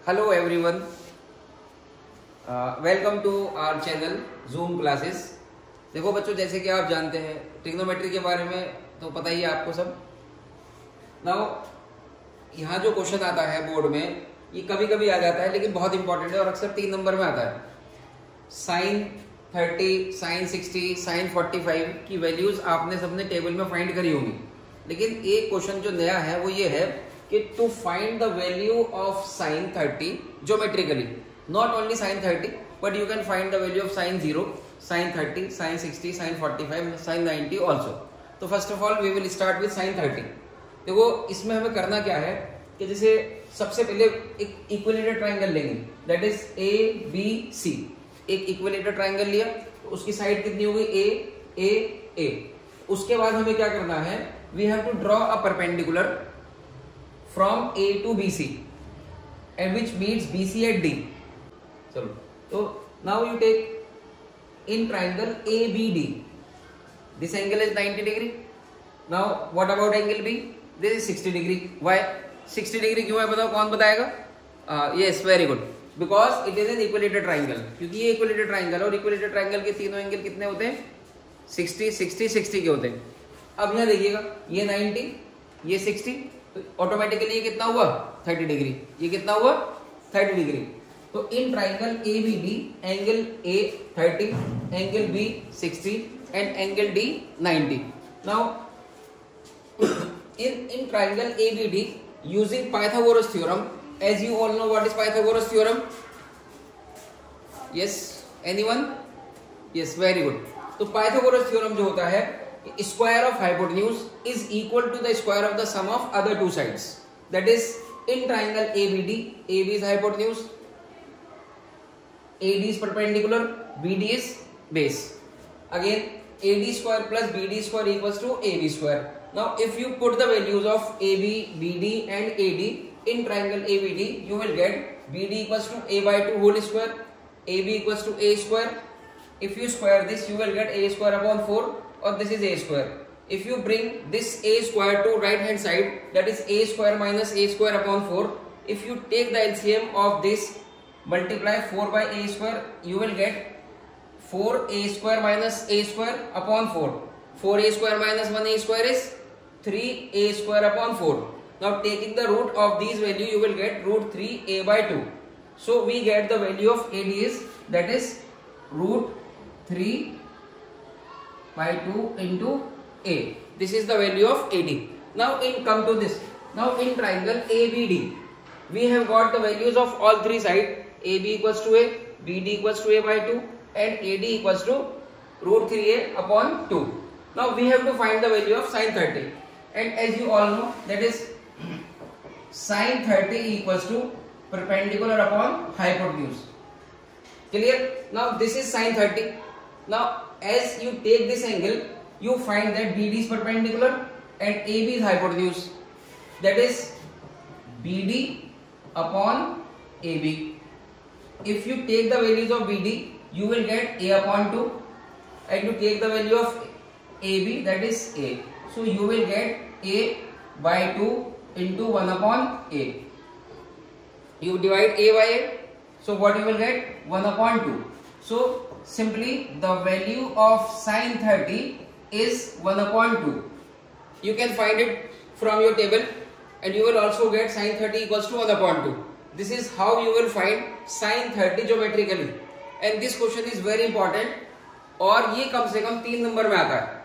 Hello everyone, welcome to our channel Zoom classes. देखो बच्चों, जैसे कि आप जानते हैं ट्रिग्नोमेट्री के बारे में तो पता ही है आपको सब। नाउ यहाँ जो क्वेश्चन आता है बोर्ड में, ये कभी कभी आ जाता है लेकिन बहुत इंपॉर्टेंट है और अक्सर 3 नंबर में आता है। साइन 30, साइन 60, साइन 45 की वैल्यूज आपने सबने टेबल में फाइंड करी होगी, लेकिन एक क्वेश्चन जो नया है वो ये है कि to find the value of sine 30 geometrically, not only sine 30 but you can find the value of sine 0, sine 30, sine 60, sine 45, sine 90 also. तो first of all we will start with sine 30। देखो इसमें हमें करना क्या है कि जैसे सबसे पहले एक इक्विलेटरल ट्राइंगल लेंगे, that is A B C. एक इक्विलेटरल ट्राइंगल लिया तो उसकी साइड कितनी होगी, ए ए ए। उसके बाद हमें क्या करना है, we have to draw a perpendicular from A to BC and which meets BC at D. चलो, तो now you take in triangle ABD. This angle is 90 degree. Now what about angle B? This is 60 degree. Why 60 degree क्यों है, बताओ, कौन बताएगा? Yes, very good. Because it is an equilateral triangle. क्योंकि ये equilateral triangle और equilateral triangle के तीनों एंगल कितने होते हैं? 60, 60, 60 के होते हैं। अब यहाँ देखिएगा, ये 90, ये 60, तो ऑटोमेटिकली ये कितना हुआ, 30 डिग्री। ये कितना हुआ, 30 डिग्री। तो in triangle ABD angle A 30, angle B 60 and angle D 90। Now in triangle ABD using Pythagoras theorem, as you all know what is Pythagoras theorem? Yes, anyone? Yes, very good. तो Pythagoras theorem जो होता है, square of hypotenuse is equal to the square of the sum of other two sides. That is, in triangle ABD, AB is hypotenuse, AD is perpendicular, BD is base. Again, AD square plus BD square equals to AB square. Now, if you put the values of AB, BD and AD in triangle ABD, you will get BD equals to A by 2 whole square, AB equals to A square. If you square this, you will get A square upon 4. Or this is A square. If you bring this A square to right hand side, that is A square minus A square upon 4. If you take the LCM of this, multiply 4 by A square, you will get 4A square minus A square upon 4. 4A square minus 1A square is 3A square upon 4. Now taking the root of these value, you will get root 3A by 2. So we get the value of AD is, that is root 3 by 2 into A. This is the value of AD. Now come to this. Now in triangle ABD, we have got the values of all three sides. AB equals to A, BD equals to A by 2 and AD equals to root 3A upon 2. Now we have to find the value of sin 30. And as you all know, that is sin 30 equals to perpendicular upon hypotenuse. Clear? Now this is sin 30. Now as you take this angle, you find that BD is perpendicular and AB is hypotenuse. That is BD upon AB. If you take the values of BD, you will get A upon 2, and you take the value of AB, that is A. So you will get A by 2 into 1 upon A. You divide A by A, so what you will get, 1 upon 2. So simply the value of sin 30 is 1 upon 2. You can find it from your table and you will also get sin 30 equals to 1 upon 2. This is how you will find sin 30 geometrically. And this question is very important और ये कम से कम 3 number में आता है।